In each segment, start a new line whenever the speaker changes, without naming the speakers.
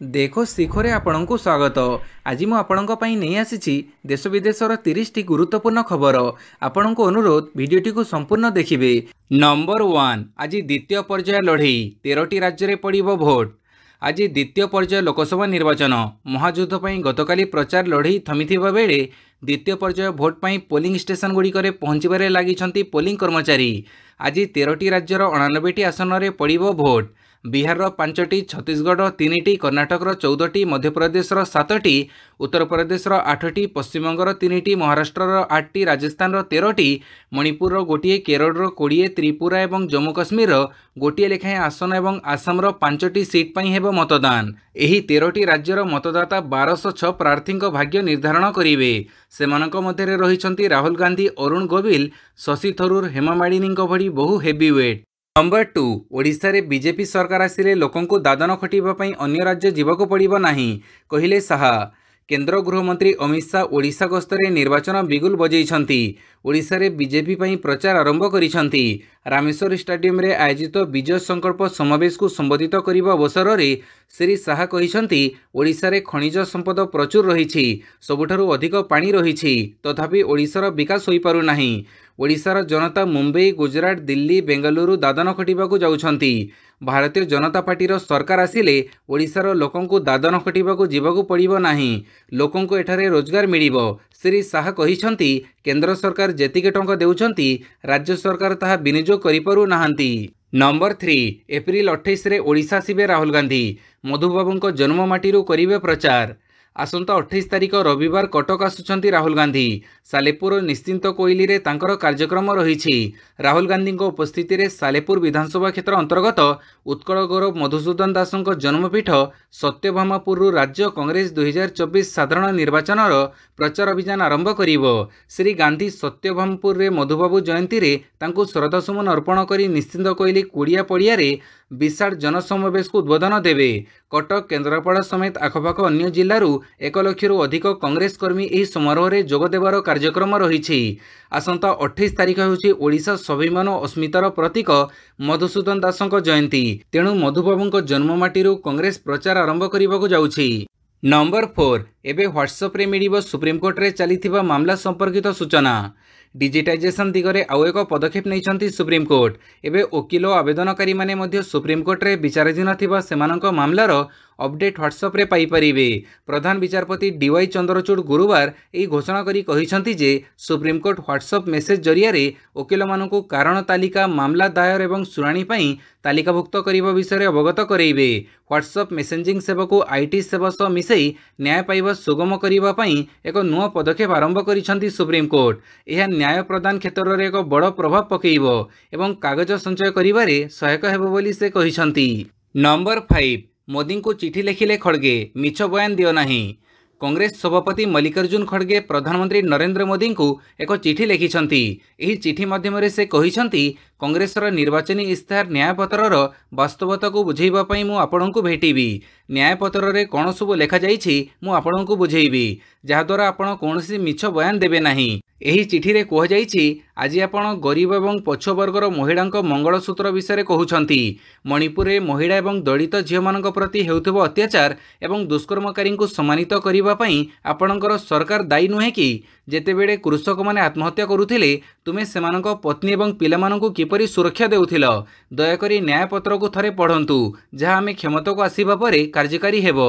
देखो शिखरे आपणଙ୍କୁ स्वागत। आज मु आपणଙ୍କ ପାଇଁ ନେଇ ଆସିଛି देश विदेशर 30 टी गुरुत्वपूर्ण खबर। आपणଙ୍କୁ अनुरोध भिडियोटी को संपूर्ण देखिबे। नंबर 1 आज द्वितीय पर्याय लड़ई 13टी राज्य रे पड़िबो भोट। आज द्वितीय पर्याय लोकसभा निर्वाचन महायुद्ध ପାଇଁ गतकाली प्रचार लड़ई थमिथिबा बेले द्वितीय पर्याय भोट ପାଇଁ पोलिंग स्टेशन गुड़िकरे पहुँचबारे लागिछंती पोलिंग कर्मचारी। आज 13टी राज्यर 89टी आसन रे पड़िबो भोट। बिहार 5टी, छत्तीसगढ़ 3टी, कर्नाटक 14टी, मध्यप्रदेश 7टी, उत्तर प्रदेश 8टी, पश्चिमबंग 3टी, महाराष्ट्र 8टी, राजस्थान 13टी, मणिपुर 1, केरल 20, त्रिपुरा और जम्मू काश्मीर 1 लेखाएं आसन और आसाम 5टी सीट पर हेब मतदान। एही 13टी राज्यर मतदाता 1206 प्रार्थी भाग्य निर्धारण करेंगे। सेमानक मध्य रही राहुल गांधी, अरुण गोविल, शशि थरूर, हेमा मालिनी भली बहु हेवीवेट। नंबर 2 ओडिशा रे बीजेपी सरकार आसिले लोकंकु दादन खटिबा अन्य राज्य जीवाको पड़िबो नाही कहिले साहा। केंद्र गृहमंत्री अमित शाह ओडिशा गस्तरे निर्वाचन बिगुल बजेइछंती। ओडिशा रे बीजेपी पई प्रचार आरंभ करिछंती। रामेश्वर स्टेडियम रे आयोजित विजय संकल्प समावेश को संबोधित करने अवसर में श्री शाह कहिछंती ओडिशा रे खनिज संपद प्रचुर रहिछि, सबुठारु अधिक पानी रहिछि, तथापि ओडिशार विकास होई पारु नाही। ओडिशार जनता मुंबई, गुजरात, दिल्ली, बेंगलुरु दादन खटिबाकू जाउछंती। भारतीय जनता पार्टीर सरकार आसिले ओडिशार लोकंकु दादन खटिबाकू जीवाकू पड़िबो नाही, लोकंकु एठारे रोजगार मिलिबो। श्री शाह कहिछंती केंद्र सरकार जेतिके टंका देउछंती राज्य सरकार ताहा विनियोग करि पारु नाहांती। नंबर 3 एप्रिल 28 रे ओडिशा आसिबे राहुल गांधी। मधुबाबूंको जन्ममाटीरू करिवे प्रचार। आसंता 28 तारिख रविवार कटक आसुचंती राहुल गांधी। सालेपुर निश्चिंत कोइली रे तांकर कार्यक्रम रहिछि। राहुल गांधी उपस्थिति रे सालेपुर विधानसभा क्षेत्र अंतर्गत उत्कल गौरव मधुसूदन दासंक जन्मपीठ सत्यभामापुर राज्य कांग्रेस 2024 साधारण निर्वाचन प्रचार अभियान आरंभ करिवो। श्री गांधी सत्यभामपुर रे मधुबाबू जयंती रे तांको श्रद्धासुमन अर्पण करी निश्चिंत कोइली कुड़िया पड़िया रे विशाल जनसमावेश को उद्बोधन देवे। कटक, केन्द्रापड़ा समेत आखपाख अन्य जिल्लारू 1 लक्षरू अधिक कांग्रेस कर्मी एही समारोह रे जोग देवार कार्यक्रम रहिछि। आसंता 28 तारिख हेउछि ओडिशा स्वाभिमान और अस्मितार प्रतीक मधुसूदन दासंक जयंती। तेणु मधुबाबूंक जन्ममाटीरू कांग्रेस प्रचार आरंभ करिबाकू जाउछि। नंबर 4 एबे व्हाट्सएप रे मिलिबो सुप्रीमकोर्ट रे चलिथिबा मामला संपर्कित सूचना। डिजिटाइजेशन दिगरे आउ एक पदक्षेप नहीं सुप्रीमकोर्ट। एबे वकिल और आवेदनकारी माने मध्य सुप्रीमकोर्ट रे विचाराधीन थिबा सेमानक मामलार अपडेट व्हाट्सएप रे पाई परिबे। प्रधान विचारपति डीवाई चंद्रचूड़ गुरुवार यह घोषणा करी कहिसंती जे सुप्रीमकोर्ट व्हाट्सएप मेसेज जरिया रे वकिल मानकु कारण तालिका, मामला दायर एवं शुणाणी पई तालिकाभुक्त करने विषय अवगत करेइबे। व्हाट्सएप मेसेजिंग सेवा को आईटी सेवा सह मिसई न्याय पाइबा सुगम करने पई एक नुआ पदक्षेप आरंभ करिसंती सुप्रीमकोर्ट। यह न्याय प्रदान क्षेत्र में एक बड़ प्रभाव पकेइबो एवं कागज संचय करिबारे सहायक हेबो बोली से कहिसंती। नंबर 5 मोदी को चिठी लिखिले खड़गे, मिछ बयान दियो नाही। कांग्रेस सभापति मल्लिकार्जुन खड़गे प्रधानमंत्री नरेंद्र मोदी को एक चिठी लिखिछंती। एही चिठी माध्यम से कहिछंती कांग्रेसर निर्वाचनी इस्ताहार न्यायपत्रर वास्तवता को बुझेइबा पई मु आपणଙ୍କୁ भेटिबी। न्यायपत्र रे कोन सब लेखा जाइछि मु आपणଙ୍କୁ बुझेइबी, जहाद्वारा आपण कोनोसी मिछ बयान देबे नाही। एही चिठी रे कह जाइछि आज आपण गरीब एवं पछवर्गर महिलांक मंगलसूत्र विषय कहउछंती। मणिपुर रे महिला एवं दलित झीलमानक प्रति हेउथबो अत्याचार एवं दुष्कर्मकारी को सम्मानित करिबा पई आपणकर सरकार दायी नुहे कि? जेतेबेले कृषक माने आत्महत्या करुथिले तुमे सेमानक पत्नी एवं पिलामानकु किपरि सुरक्षा देउथिल? दयाकरी न्यायपत्र को थरे पढ़ंतु, जहाँ आमे क्षमता को आसीबा परे कार्यकारी हेबो।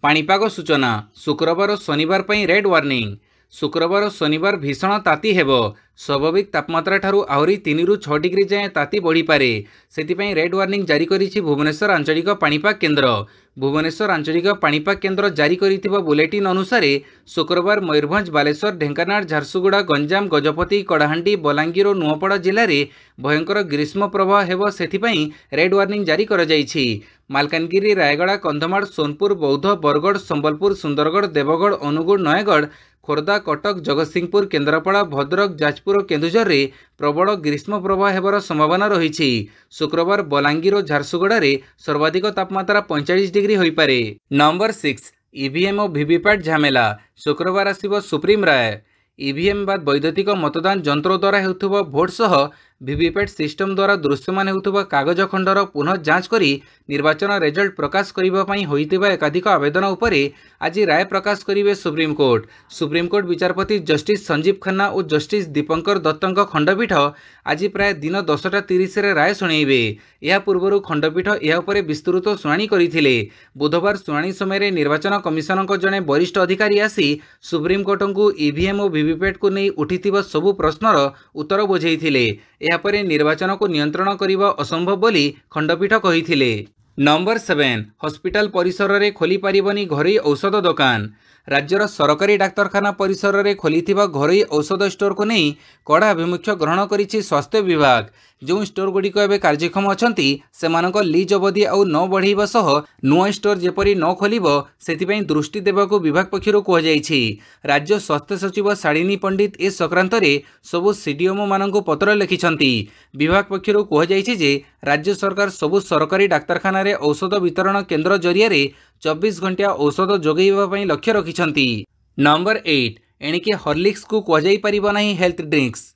पाणीपाग सूचना। शुक्रवार शनिवार पई रेड वार्निंग। शुक्रवार शनिवार भीषण ताती हेबो। स्वाभाविक तापमात्रा ठारू आहरी 3 ରୁ 6 डिग्री जाए ताती बढ़ी पारे। सेतिपई रेड वार्निंग जारी करिछि भुवनेश्वर आंचलिक पाणीपाग केन्द्र। भुवनेश्वर आंचलिक पाणीपाग केन्द्र जारी करिथिबा बुलेटिन अनुसार शुक्रवार मयूरभंज, बालेश्वर, ढेंकानाल, झारसुगुड़ा, गंजाम, गजपति, कड़ाहांडी, बलांगीर और नुआपड़ा जिले में भयंकर ग्रीष्म प्रवाह हेबो, सेथिपई रेड वार्निंग जारी करा जाइछि। मालकानगिरी, रायगड़ा, कंधमाल, सोनपुर, बौद्ध, बरगढ़, संबलपुर, सुंदरगढ़, देवगढ़, अनुगुड़, नयगढ़, खोर्धा, कटक, जगतसिंहपुर, केन्द्रापड़ा, भद्रक, जाजपुर और केन्दुझर रे प्रबल ग्रीष्म प्रवाह हेबार संभावना रही। शुक्रवार बलांगीर और झारसुगुड़ा रे सर्वाधिक तापमात्रा 45 डिग्री होई पारे। नंबर 6 ईवीएम और वीवीपैट झमेला। शुक्रवार आसिबो सुप्रीम राय। ईवीएम बाद वैद्युतिक मतदान यंत्र द्वारा हेउथुबा भोट सह वीवीपैट सिस्टम द्वारा दृश्यमान होउथुबा कागज खंडर पुनः जांच करी निर्वाचन रिजल्ट प्रकाश करिबा पई होइतिबा एकाधिक आवेदन उपरे आज राय प्रकाश करिवे सुप्रीमकोर्ट विचारपति जस्टिस संजीव खन्ना और जस्टिस दीपंकर दत्तक खंडपीठ आज प्राय दिन 10:30 रे राय सुनैबे। यह पूर्व खंडपीठ यह उपरे विस्तृत शुणाणी करथिले। बुधवार शुणाणी समय निर्वाचन कमिशन जड़े वरिष्ठ अधिकारी आसी सुप्रीमकोर्ट को ईवीएम और वीवीपैट को नहीं उठिथिबा सबु प्रश्नर उत्तर बुझाइथिले। यापर निर्वाचन को नियंत्रण करने असंभव बोली खंडपीठ कहिथिले। नंबर 7 हॉस्पिटल परिसर रे खोली पारिबनी घरोई औषध दुकान। राज्यर सरकारी डाक्तरखाना परिसर रे खोलिथिबा घरोई औषध स्टोर को नहीं कड़ा आभिमुख्य ग्रहण करिछि स्वास्थ्य विभाग। जो स्टोर गुड़िक एवं कार्यक्षम अछंती सेमानक लीज अवधि आउ न बढ़ाइबा सह नुआ स्टोर जेपरी न खोलिब सेथिपई दृष्टि देबाकू विभाग पक्षरु कुहाଯାଇଛି। राज्य स्वास्थ्य सचिव शालिनी पंडित ए संक्रांत रे सबु सीडीएमओ मानकू पत्र लिखिछंती। विभाग पक्षरु कुहाଯାଇଛି जे राज्य सरकार सबु सरकारी डाक्तरखाना रे औषध वितरण केन्द्र जरिया 24 घंटा औषध जोगाइबा पई लक्ष्य रखिछंती। नंबर 8 एणिके हॉर्लिक्स को कुहाଯାଇ परिबा नाही हेल्थ ड्रिंक्स।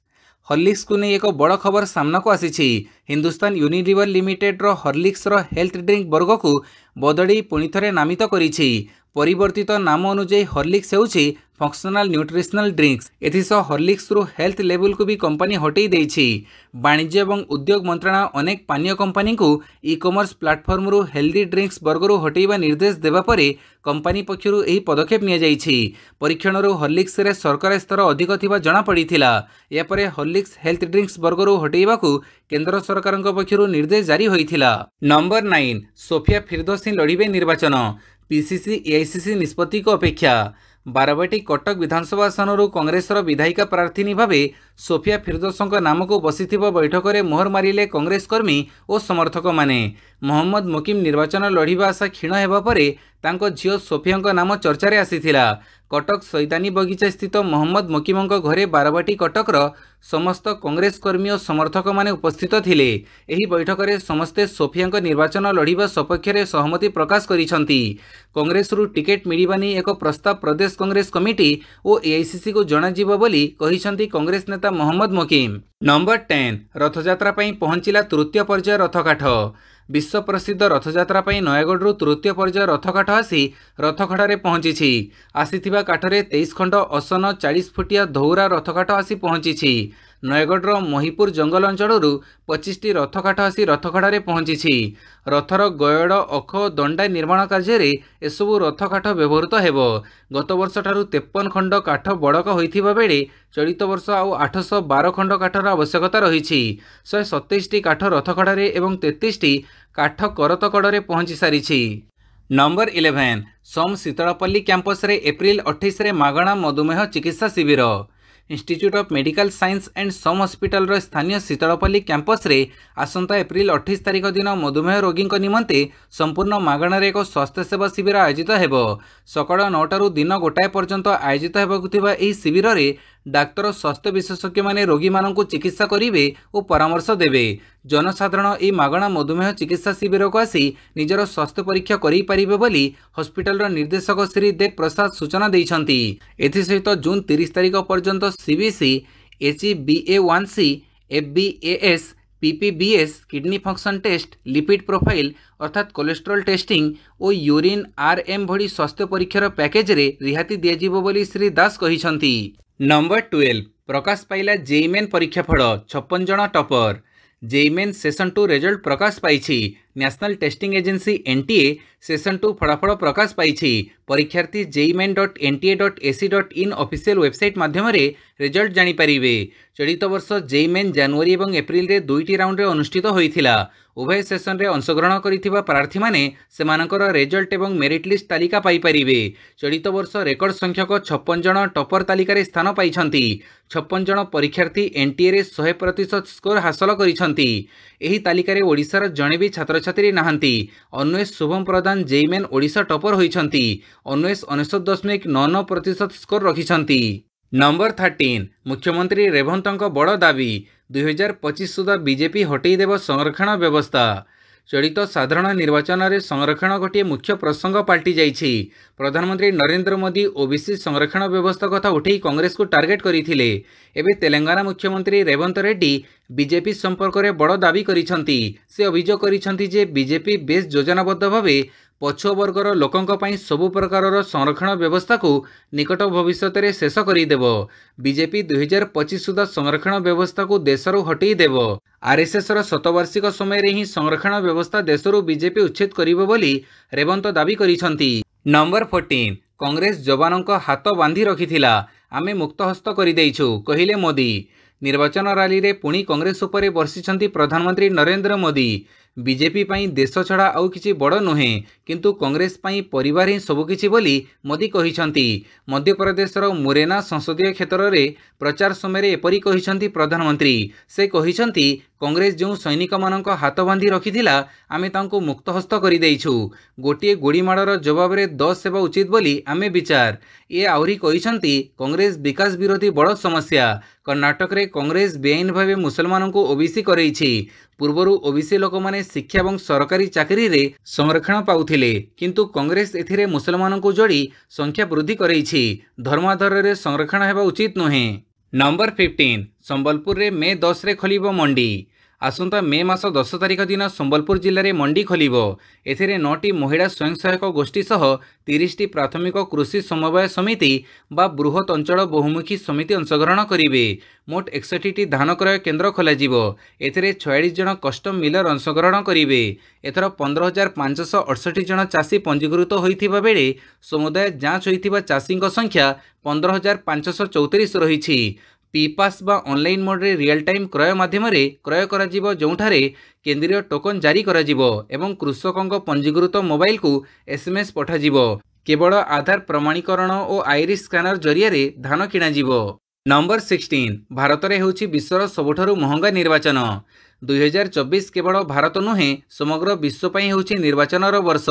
हॉर्लिक्स को नहीं एक बड़ खबर सामना को आसी। हिंदुस्तान यूनिलिवर लिमिटेड रो हॉर्लिक्स रो हेल्थ ड्रिंक वर्ग को बदली पुणी थे नामित करिछि। परिवर्तित नाम अनुଯାयी हॉर्लिक्स हेउछि फंक्शनल न्यूट्रिशनल ड्रिंक्स। एथिसह हॉर्लिक्स रु हेल्थ लेवल को भी कंपनी हटई देछि। वाणिज्य एवं उद्योग मंत्रालय अनेक पानीय कंपनी को ई कॉमर्स प्लाटफॉर्म रु हेल्दी ड्रिंक्स वर्ग रु हटैबा निर्देश देबा परे कंपनी पक्षरु एही पदक्षेप निया जाइछि। परीक्षण रु हॉर्लिक्स रे सरकार स्तर अधिक थिबा जणा पड़िथिला। या परे हॉर्लिक्स हेल्थ ड्रिंक्स वर्ग रु हटैबा को केंद्र सरकारक पक्षरु निर्देश जारी होइथिला। नंबर 9 सोफिया फिरदौसी लड़िबे निर्वाचन। पीसीसी एआईसीसी निष्पत्ति को अपेक्षा। बारवाटी कटक विधानसभा आसन कांग्रेसर विधायिका प्रार्थी भाव सोफिया फिरदौसଙ୍କ नाम को बसिथिबा बैठक में मोहर मारिले कांग्रेस कर्मी और समर्थक माने। मोहम्मद मोकिम निर्वाचन लड़िबा आशा क्षीण हेबा परे तांको झियो सोफिया नाम चर्चा आसीथिला। कटक सैतानी बगीचा स्थित मोहम्मद मोकिम घरे बारवाटी कटकर समस्त कांग्रेस कर्मी और समर्थक माने उपस्थित थिले। एही बैठक में समस्ते सोफिया निर्वाचन लड़िबा सपक्ष में सहमति प्रकाश करिसंती। कांग्रेस रु टिकेट मिलिबा नै एक प्रस्ताव प्रदेश कांग्रेस कमिटी और एआईसीसी को जणाजिबो बोली कहिसंती कांग्रेस नेता मोहम्मद मोकिम। नंबर 10 रथयात्रा पई पहुंचिला तृतीय पर्याय रथकाठ। विश्व प्रसिद्ध रथयात्रा पई नयगढ़ तृतीय पर्याय रथकाठ आसी रथखड़े पहुंची। आसीथिबा काठरे 23 खंड असन 40 फुटिया धौरा रथकाठ आसी पहुंची। नयगढ़ महिपुर जंगल अंचल 25टी रथकाठ आसी रथखड़े पहुंची। रथर गयड़ अख दंडा निर्माण कार्य एसबू रथकाठ व्यवहृत हेब। गत वर्ष ठारू 53 खंड काठ बड़क होइथिबा बेले चलित वर्ष आउ 812 खंड काठर आवश्यकता रही। 127टी काठ रथखड़े एवं 33टी काठ करत कड़े पहुंची सारी। नंबर 11 सोम शीतलपल्ली कैंपस रे एप्रिल 28 रे मागणा मधुमेह चिकित्सा शिविर। Institute of Medical Science and SUM hospital रो स्थानीय शीतलपल्ली कैंपस रे आसंता एप्रिल 28 तारिख दिन मधुमेह रोगी निमंते संपूर्ण मागणार एक स्वास्थ्य सेवा शिविर आयोजित हेब। सकाळ 9 दिन 1 पर्यंत आयोजित हेबाकुथिबा एही शिविर रे डाक्तर स्वास्थ्य विशेषज्ञ माने रोगी मानकु चिकित्सा करिवे और परामर्श देवे। जनसाधारण ए मागणा मधुमेह चिकित्सा शिविर को आसी निजर स्वास्थ्य परीक्षा करि परिबे बोली हॉस्पिटल रो निर्देशक श्री देव प्रसाद सूचना दैछंती। एथि सहित जून 30 तारिख पर्यंत CBC HbA1c FBAS PPBS kidney function test lipid profile अर्थात कोलेस्ट्रोल टेस्टिंग और यूरिन RM भली स्वास्थ्य परीक्षार पैकेज रे रिहाती दियाजिबो बोली श्री दास कहिसंती। नंबर 12 प्रकाश पाइला जेईई मेन परीक्षा फल 56 जन topper. JEE Main session 2 result प्रकाश पाइछि। National Testing Agency NTA session 2 फलाफल प्रकाश पाइछि। परीक्षार्थी jeimain.nta.ac.in ऑफिशियल वेबसाइट माध्यम रिजल्ट जानी परिबे। चलित वर्ष जेईई मेन जनवरी और एप्रिल रे 2टी राउंड रे अनुष्ठित होइथिला। उभय सेशन रे अंशग्रहण करिथिबा प्रार्थी माने सेमानकर रिजल्ट एवं मेरिट लिस्ट तालिका पाई परिबे। चलित वर्ष रेकर्ड संख्यक 56 जन टॉपर तालिका रे स्थान पाइछंती। 56 जन परीक्षार्थी NTA रे 100% स्कोर हासिल करिछंती। एही तालिका रे ओडिसार जणे भी छात्र छात्री नाहंती। Anwesh Subham Pradhan JEE Main Odisha topper होइछंती। अन्वेष 99.99% स्कोर रखिछंती। नंबर 13 मुख्यमंत्री रेवंतଙ୍କ बड़ दाबी 2025 सुधा बीजेपी हटई देव संरक्षण व्यवस्था। चलित साधारण निर्वाचन में संरक्षण गोटे मुख्य प्रसंग पाल्टी जाइछि। प्रधानमंत्री नरेंद्र मोदी ओबीसी संरक्षण व्यवस्था कथा उठे कांग्रेस को टार्गेट करथिले। एबे तेलंगाना मुख्यमंत्री रेवंत रेड्डी बीजेपी संपर्क में बड़ दाबी करिसंती। से अभियोग करिसंती जे बीजेपी बेस योजनाबद्ध भावे पछुआ वर्गर लोकंक पई सबु प्रकारर संरक्षण व्यवस्था को निकट भविष्य में शेष करदेव। बीजेपी 2025 सुधा संरक्षण व्यवस्था को देशरू हटई देव। आरएसएस र शतवार्षिक समय रे ही संरक्षण व्यवस्था देशरू बीजेपी उच्छेद करिवो बोली रेवंत दाबी करिसंती। नंबर 14 कांग्रेस जवानों हाथ बांधि रखिथिला, आमे मुक्त हस्त करिदेइछु कहिले मोदी। निर्वाचन रैली रे पुणी कांग्रेस उपरे बर्षिछंती प्रधानमंत्री नरेंद्र मोदी। बीजेपी पाई देश छड़ा आउ किछि बड़ नुहे, किंतु कांग्रेस पाई परिवार ही सबुकिछि बोली मोदी कहिछंती। मध्य प्रदेश रो मुरैना संसदीय क्षेत्र रे प्रचार समय एपरी कहिछंती प्रधानमंत्री। से कहिछंती कांग्रेस जो सैनिक मानक हाथ बांधि रखिथिला आमे तांको मुक्त हस्त करि देइछु। गोटिए गोड़ी माड़र जवाब रे 10 सेवा उचित बोली आमे विचार। ये आउरी कहिछंती कांग्रेस विकास विरोधी बड़ समस्या। कर्नाटक रे कांग्रेस बेआईन भावे मुसलमान को ओबीसी करैछि। पूर्वरु ओबीसी लोक माने शिक्षा और सरकारी चाकरी रे संरक्षण पाउथिले, किंतु कांग्रेस एथिरे मुसलमान को जोड़ी संख्या वृद्धि करैछि। धर्माधार रे संरक्षण हेबा उचित नुहे। नंबर 15 संबलपुर रे मे 10 रे खोलिबो मंडी। आसंता मे मास 10 तारिख दिन संबलपुर जिले में मंडी खोलिबो। एथिरे 9टी महिला स्वयं सहायक गोष्ठी सह 30टी प्राथमिक कृषि समवाय समिति बा बृहत अंचल बहुमुखी समिति अंशग्रहण करिवे। मोट 61टी धान क्रय केन्द्र खोलाजिबो। एथिरे 46 जन कस्टम मिलर अंशग्रहण करिवे। एथर 15,568 जन चाषी पंजीकृत होइथिबा बेले समुदाय जांच होइथिबा चाषींक संख्या 15,534 रहिछि। पीपास बा ऑनलाइन मोड रे रियल टाइम क्रय माध्यम क्रय कराजिबो, जोंठारे केंद्रीय टोकन जारी कराजिबो एवं कृषकों पंजीकृत मोबाइल को एसएमएस पठाजिबो। केवल आधार प्रमाणीकरण और आईरिस स्कैनर जरिया धान किणाजिबो। नंबर 16 भारत में होउछि विश्वर सबुठारु महंगा निर्वाचन। 2024 केवल भारत नुहे समग्र विश्व पई होउछि निर्वाचनर वर्ष,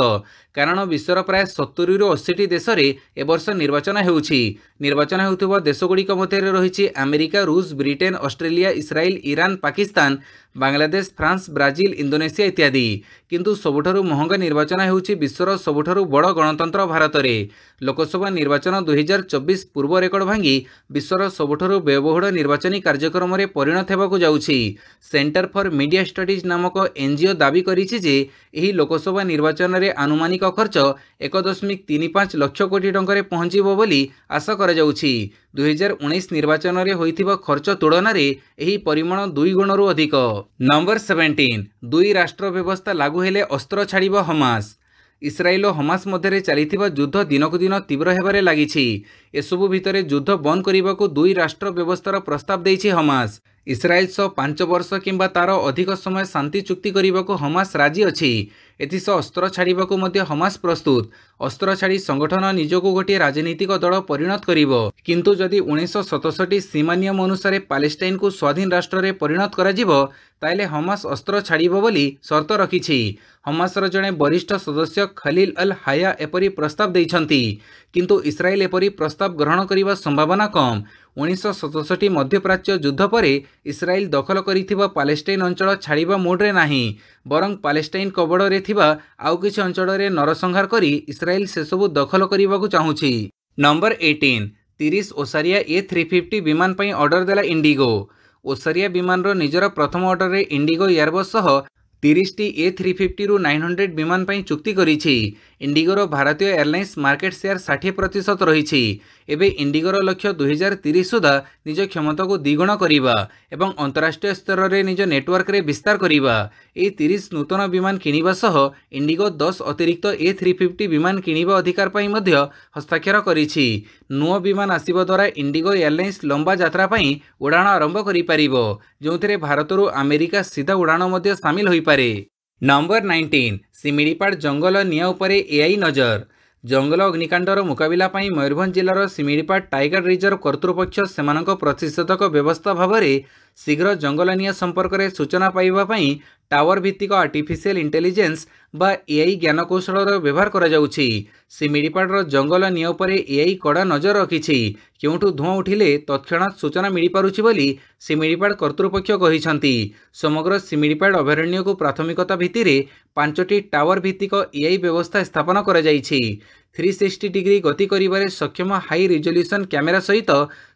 कारण विश्वर प्राय 70 रु 80 देश रे ए वर्ष निर्वाचन होउछि। निर्वाचन हेउथिबा देशगुड़िक मध्य रही America, Russia, Britain, Australia, Israel, Iran, Pakistan, Bangladesh, France, Brazil, Indonesia इत्यादि। किंतु सबुठारु महंगा निर्वाचन हेउछि विश्वर सबुठारु बड़ गणतंत्र भारत रे। लोकसभा निर्वाचन 2024 पूर्व रेकर्ड भांगी विश्वर सबुठारु व्ययबहुल निर्वाचनी कार्यक्रम रे परिणत हेबाकु जाउछि। सेंटर फॉर मीडिया स्टडीज नामक एनजीओ दाबी करिछि जे एही लोकसभा निर्वाचन रे आनुमानिक खर्च 1.35 लाख कोटी टंका रे पहुंचिबो बोली आशा करा जाउछि। 2019 निर्वाचन रे होइथिबा खर्च तुलना रे एही परिमाण 2 गुणरु अधिक। नंबर 17 दुई राष्ट्र व्यवस्था लागू हेले अस्त्र छाड़िबो हमास। इस्राएल और हमास मध्य चलिथिबा युद्ध दिनकु दिन तीव्र हेबारे लागिछि। एसबु भितरे युद्ध बंद करने को दुई राष्ट्र व्यवस्थार प्रस्ताव देइछि हमास। इस्राएल सह 5 वर्ष किंबा तार अधिक समय शांति चुक्ति करने को हमास राजी अछि। एथिसह अस्त्र छाड़िबाकु मध्य हमास प्रस्तुत। अस्त्र छाड़ी संगठन निजको गोटे राजनीतिक दल परिणत करिवो, किंतु जदि 1967 सीमा नियम अनुसार पैलेस्टाइन को स्वाधीन राष्ट्र रे परिणत कराजिवो ताइले हमास अस्त्र छाड़िबो बोली शर्त रखिछि। हमासर जड़े वरिष्ठ सदस्य खलील अल हाया एपरी प्रस्ताव दैछंती, किंतु इस्राएल एपरी प्रस्ताव ग्रहण करिबा संभावना कम। 1967 मध्यप्राच्य युद्ध पर इस्राएल दखल करिथिबा पैलेस्टाइन अंचल छाड़िबा मोड्रे नाही, बरं पैलेस्टाइन कबड़रे थिबा आउ किछि अंचल रे नरसंहार करी इस्राएल से सबु दखल करिबाकु चाहुछि। नंबर 18 30 ओसारिया A350 विमान पई ऑर्डर देला इंडिगो। ओसारिया विमान रो निजर प्रथम ऑर्डर रे इंडिगो एयरबस सह 30टी A350 रु 900 विमान पई चुक्ति करिछि। इंडिगोर भारतीय एयरलाइंस मार्केट शेयर 60% रही। एबे इंडिगोर लक्ष्य 2030 सुधा निज क्षमता को द्विगुण करने एवं अंतरराष्ट्रीय स्तर में निज नेटवर्क रे विस्तार करने। ये 30 नूतन विमान किनिबा सह इंडिगो 10 अतिरिक्त A350 विमान किनिबा अधिकार पाई मध्य हस्ताक्षर करिछि। नुआ विमान आसिबा द्वारा इंडिगो एयरलाइंस लंबा यात्रा पाई उड़ाण आरंभ करि पारिबो, जोंथिरे भारतरु अमेरिका सीधा उड़ाण मध्य शामिल होई पारे। नंबर 19 सिमिड़ीपाड़ जंगल निया उपरे एआई नजर। जंगल अग्निकांडर मुकाबिला पाई मयूरभंज जिलार सिमिड़ीपाड़ टाइगर रिजर्व कर्तृपक्ष सेमानक प्रतिषेधक व्यवस्था भाव में शीघ्र जंगल निआं संपर्क में सूचना पाइबा पई टावर भित्तिक आर्टिफिशियल इंटेलिजेंस बा एआई ज्ञानकौशल व्यवहार करा जाउछि। सिमिडीपाड़ जंगल निआं उपर एआई कड़ा नजर रखिछि। केउठु धुआं उठिले तत्क्षणात सूचना मिल पारुछि बोली सिमिडीपाड़ कर्तृपक्ष कहिसंति। समग्र सिमिडीपाड़ अभयारण्य को प्राथमिकता भित्तिरे 5टी टावर भित्तिक एआई व्यवस्था स्थापन करा जाइछि। 360 डिग्री गति करिबारे सक्षम हाई रिजोल्यूशन कैमेरा सहित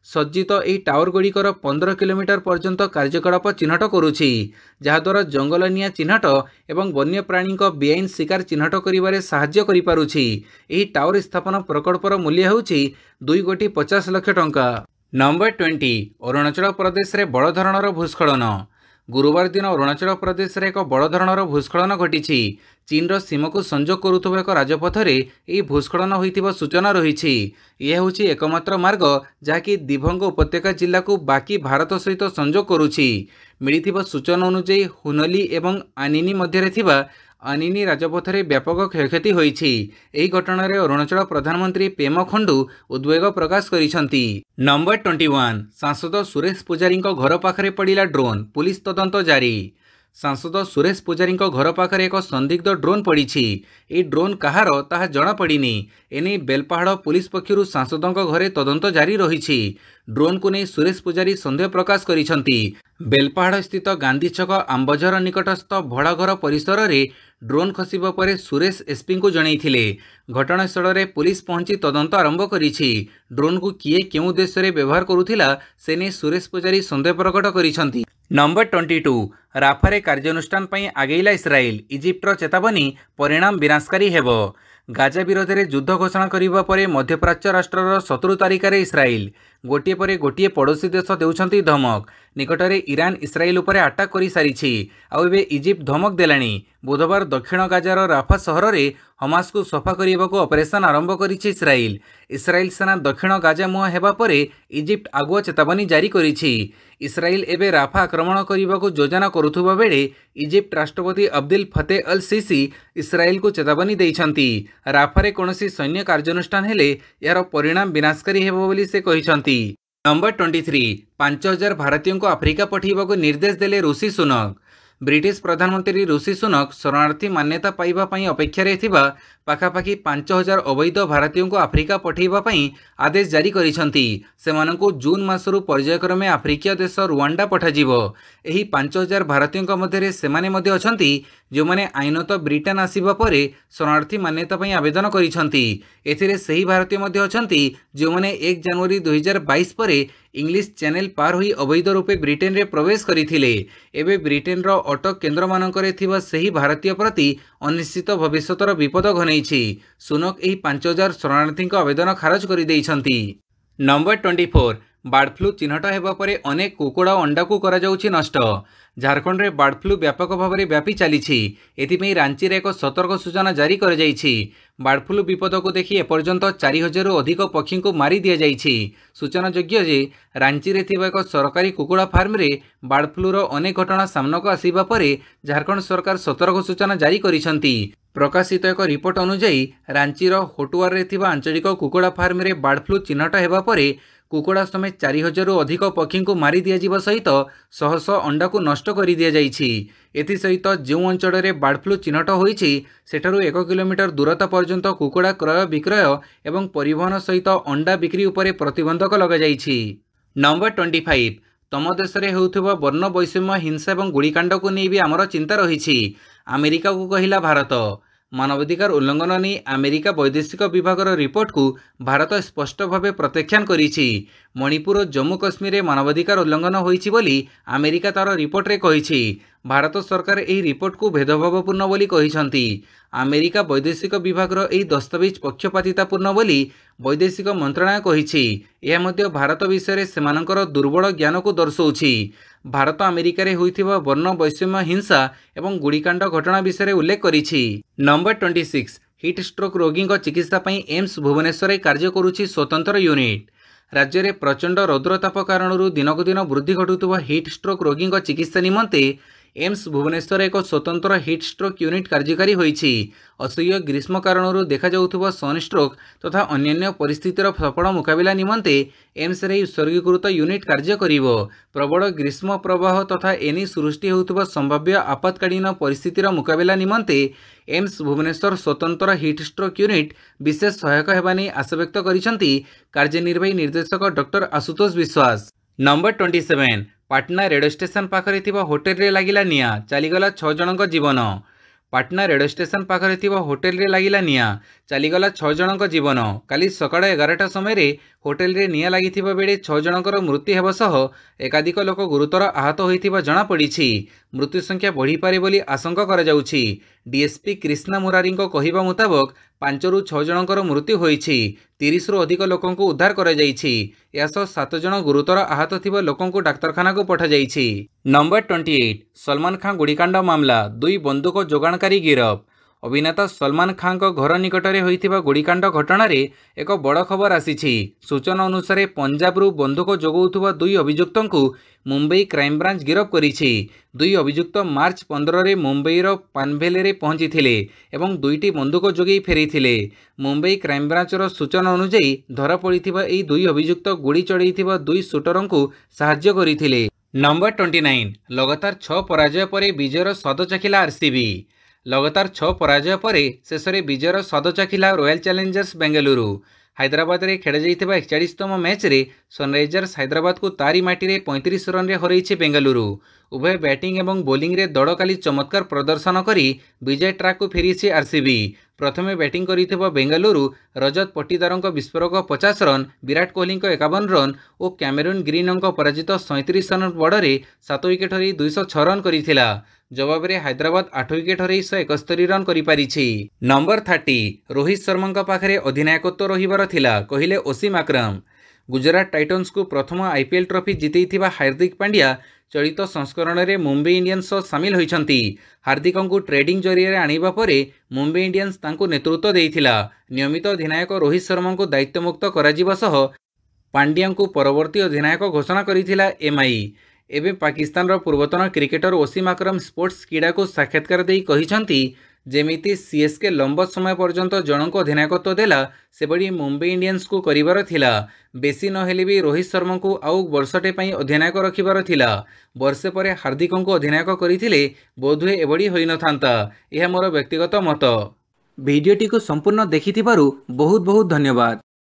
सज्जित यह टावर गुड़िकर 15 किलोमीटर पर्यंत कार्यकलाप चिन्हट करुछि, जहाद्वारा जंगल निआं चिन्हट एवं वन्य प्राणी बेआईन शिकार चिन्हट करिबारे साहाय्य करि पारुछि। एही टावर स्थापन प्रकल्पर मूल्य होछि 2,50 लाख टंका। नंबर 20 अरुणाचल प्रदेश रे बड़ धरणर भूस्खलन। गुरुवार दिन अरुणाचल प्रदेश रे एक बड़ धरणर भूस्खलन घटी। चीन सीमा को संजोग करुवा एक राजपथरे यह भूस्खलन होइतिबा सूचना रही। यह होछि एकमात्र मार्ग जहाँकि दिभंग उपत्यका जिला को बाकी भारत सहित संजोग करुछि। मिलिथिबा सूचना अनुसार हुनली एवं आनिनी मध्यरे थिबा आनिनी राजपथरे व्यापक क्षयक्षति होइछि। एही घटनारे अरुणाचल प्रधानमंत्री पेमा खंडू उद्वेग प्रकाश करिसंति। नंबर 21 सांसद सुरेश पुजारी घर पाखरे पड़िला ड्रोन, पुलिस तदंत जारी। सांसद सुरेश पुजारी घर पाखरे एक संदिग्ध ड्रोन पड़ी। ए ड्रोन कहार ताहा जना पड़िनी। एने बेलपाहाड़ पुलिस पक्षरु सांसदों घरे तदंत जारी रही। ड्रोन को नहीं सुरेश पुजारी संदेह प्रकाश करिसंति। बेलपाहाड़ स्थित गांधी छक आंबझर निकटस्थ भड़ाघर परिसर में ड्रोन खसिबा परे सुरेश एसपी को जनईथिले। घटनास्थल में पुलिस पहुंची तदंत आरंभ करिछि। ड्रोन को किए केउ उद्देश्य रे व्यवहार करुथिला सेने सुरेश पुजारी संदेह प्रकट करिसंति। नंबर 22 राफारे कार्यानुष्ठान पई आगेइला इस्राएल, इजिप्टर चेतावनी परिणाम विनाशकारी हेबो। गाजा विरोध में युद्ध घोषणा करिबा परे मध्यप्राच्य राष्ट्रर 17 तारिखर इस्राएल गोटे परे गोटे पड़ोशी देश देउछंती धमक। निकटरे ईरान इस्राएल उपरे अटैक करि सारिछि। आ एबे इजिप्ट धमक देलानी। बुधवार दक्षिण गाजार राफा सहर में हमास को सफा करने ऑपरेशन आरंभ करिछि इस्राएल। इस्राएल सेना दक्षिण गाजा मुहां हेबा परे इजिप्ट आगुआ चेतावनी जारी करिछि। इस्राएल एबे राफा आक्रमण करने को योजना करुथुबा बेले इजिप्ट राष्ट्रपति अब्दुल फतेह अल सीसी इस्राएल को चेतावनी दैछंती। राफारे कौनसी सैन्य कार्यानुष्ठान हेले यार परिणाम विनाशकारी हेबो बोली से कहिसंती। नंबर 23 5000 भारतीयों को आफ्रिका पठेबाको निर्देश देले ऋषि सुनक। ब्रिटिश प्रधानमंत्री ऋषि सुनक शरणार्थी मान्यता पाइबा पई अपेक्षारे थिबा पाखापाखि 5000 अवैध भारतीयों को आफ्रिका पठेबा पई आदेश जारी करिसंती। सेमानंको जून मासरु पर्यायक्रमे आफ्रिकीय देश रुवांडा पठाजिबो। एही 5000 भारतीयों मध्यरे सेमाने मध्ये अछंती जो माने आईनत ब्रिटेन आसीबा परे शरणार्थी मान्यता पई आवेदन करिसंती। एथिरे सही भारतीय मध्ये अछंती जो माने 1 जनवरी 2022 परे इंग्लिश चैनल पार होई अवैध रूपे ब्रिटेन रे प्रवेश करिथिले। एबे ब्रिटेन रो अटक केन्द्र मानकरे थिबा सही भारतीय प्रति अनिश्चित भविष्यतर विपद घनैछि। सुनक एही 5000 शरणार्थी आवेदन खारज करि दैछंती। नंबर 24 बर्ड फ्लू चिन्हट हेबा परे अनेक कुकुड़ा अंडा को करा जाउछि नष्ट। झारखंड में बर्ड फ्लू व्यापक भाव में व्यापी चली। एथिपई रांची रे एक सतर्क सूचना जारी कर जाइछि। बर्ड फ्लू विपद को देखि एपर्यंत 4000 अधिक पक्षी को मारी दिया जाइछि। सूचना योग्य जे रांची रे थिबा एक सरकारी कुकुड़ा फार्म रे बर्ड फ्लूर अनेक घटना सामना को आसीबा परे झारखंड सरकार सतर्क सूचना जारी करिसंती। प्रकाशित एक रिपोर्ट अनुसार रांचीर होटुआर रे थिबा आंचलिक कुकुड़ा फार्म रे बर्ड फ्लू चिन्हट हेबा परे कुकुड़ा समेत 4000 अधिक पक्षी को मारी दिया जिबा सहित शह शह अंडा को नष्ट कर दिया जाइछि। एथि सहित जो अंचल में बर्ड फ्लू चिन्हट होइछि सेठारु 1 किलोमीटर दूरता पर्यंत कुकुड़ा क्रय विक्रय एवं परिवहन सहित अंडा बिक्री उपरे प्रतिबंधक लगा जाइछि। नंबर 25 तम देश में होउथुबा वर्ण वैषम्य हिंसा और गुड़ीकांड को नहीं भी आमर चिंता रही। अमेरिका को कहिला भारत। मानवाधिकार उल्लंघन नहीं अमेरिका वैदेशिक विभाग रिपोर्ट को भारत स्पष्ट भाव प्रत्याख्यान करिछि। मणिपुर और जम्मू कश्मीर में मानवाधिकार उल्लंघन होइछि बोली अमेरिका तार रिपोर्ट रे कहिछि। भारत सरकार एही रिपोर्ट को भेदभावपूर्ण बोली कहिसंती। अमेरिका वैदेशिक विभाग एही दस्तावेज पक्षपातितापूर्ण बोली वैदेशिक मंत्रालय कहिछि। यह मध्य भारत विषय सेमानकर दुर्बल ज्ञान को दर्शाउछि। भारत अमेरिका रे होइथिबा वर्ण वैषम्य हिंसा एवं गुड़ीकांड घटना विषय उल्लेख करिछि। नंबर 26 हिट स्ट्रोक रोगी चिकित्सा पई एम्स भुवनेश्वर कार्य करुछि स्वतंत्र यूनिट। राज्य में प्रचंड रौद्रताप कारण दिनक दिन वृद्धि घटुवा हिट स्ट्रोक रोगी चिकित्सा निमंते एम्स भुवनेश्वर एक स्वतंत्र हिट स्ट्रोक यूनिट कार्यकारी होईछि। असह्य ग्रीष्म कारणରୁ ଦେଖାଯାଉଥିବା सनस्ट्रोक तथा अन्यान्य परिस्थितिर सफल मुकाबिला निमंते एम्स रे उत्सर्गीकृत यूनिट कार्य करिवो। प्रबल ग्रीष्म प्रवाह तथा एनी सृष्टि होउଥିବା संभाव्य आपातकालीन परिस्थितिर मुकाबिला निमंते एम्स भुवनेश्वर स्वतंत्र हिट स्ट्रोक यूनिट विशेष सहायक हेबा नै आशा व्यक्त करिसंती कार्यनिर्वाही निर्देशक डॉक्टर आशुतोष विश्वास। नंबर 27 पाटना रेडियो स्टेशन पाखरे थिबा होटेल रे लागिला निया चलीगला 6 जनक जीवन। पाटना रेडियो स्टेशन पाखरे थिबा होटेल रे लागिला निया चलीगला 6 जनक जीवन। काली सकाळ 11टा समय होटेल रे निया लागिथिबा बेले 6 जनकर मृत्यु हेबा सह एकाधिक लोक गुरुतर आहत होइथिबा जणा पड़िछि। मृत्यु संख्या बढ़ी पारे बोली आशंका करा जाउछि। डीएसपी कृष्णा मुरारी कहिबा मुताबक 5 ରୁ 6 जनकर मृत्यु होइछि। 30 ରୁ अधिक लोकंकु उद्धार करा जाइछि। यासो 7 जन गुरुतर आहत थिबा लोकंकु डाक्तरखाना को पठा जाइछि। नंबर 28 सलमान खान गुड़ीकांड मामला 2 बंदूक जोगाणकारी गिरफ। अभिनेता सलमान खान घर निकटरे होइथिबा गुड़ीकांड घटना रे एक बड़ खबर आसीछि। सूचना अनुसार पंजाब रु बंदूक जोगाउथुबा 2 अभियुक्तंकु मुंबई क्राइम ब्रांच गिरफ करिछि। 2 अभियुक्त मार्च 15 रे मुंबईर पानभेले रे पहुंचीथिले एवं 2टी बंदूक जोगई फेरिथिले। मुंबई क्राइम ब्रांचर सूचना अनुसार धरा पड़िथिबा एई 2 अभियुक्त गुड़ी चढ़ाइथिबा 2 शूटरंकु सहाय्य करिथिले। नंबर 29 लगातार 6 पराजय पर विजयर स्वाद चाखिला आरसीबी। लगातार 6 पराजय पर शेष में विजयर स्वाद चाखिला रॉयल चैलेंजर्स बेंगलुरु। हैदराबाद रे खेड़ा जाइथिबा 41तम मैच रे सनराइजर्स हैदराबाद को तारी माटी रे 35 रन रे हरैछि बेंगलुरु। उभय बैटिंग एवं बोलिंग रे दड़ काली चमत्कार प्रदर्शन करी विजय ट्रैक को फेरिछि आरसीबी। प्रथमे बैटिंग करिथिबा बेंगलुरु रजत पट्टीदारंक विस्फोरक 50 रन, विराट कोहली 51 रन और कैमेरून ग्रीन पराजित 37 रन बड़े 7 विकेट हरई 206 रन करिथिला। जवाब रे हैदराबाद 8 विकेट हरई 171 रन करि पारिछि। नंबर 30 रोहित शर्मा पाखरे अधिनायकत्व रहिबार थिला कहिले ओसीम आक्रम। गुजरात टाइटन्स को प्रथम आईपीएल ट्रॉफी जितेइथिबा हार्दिक पांड्या चलित संस्करण में मुंबई इंडियंस सामिल होइछंती। हार्दिक को ट्रेडिंग जरिए आनिबा परे मुंबई इंडियंस तांको नेतृत्व देइथिला। नियमित अधिनायक रोहित शर्मा को दायित्वमुक्त कराजिबा सह पांड्या को परवर्ती अधिनायक घोषणा करिथिला एमआई। एवं पाकिस्तान पूर्वतन क्रिकेटर ओसीम आक्रम स्पोर्ट्स क्रीड़ा को साक्षात्कार देई कहिछंती जेमिति सीएसके लंब समय पर्यंत जनक अधिनायकत्व देला सेबड़ी मुंबई इंडियंस को करिवार थिला। बेसी नहेले भी रोहित शर्मा को आउ वर्षटे पई अधिनायक रखिबार थिला। वर्षे परे हार्दिक को अधिनायक करिथिले बोधुए एबड़ी होई नथांता। यह मोर व्यक्तिगत मत। भिडियोटी को संपूर्ण देखिथिबारु बहुत बहुत धन्यवाद।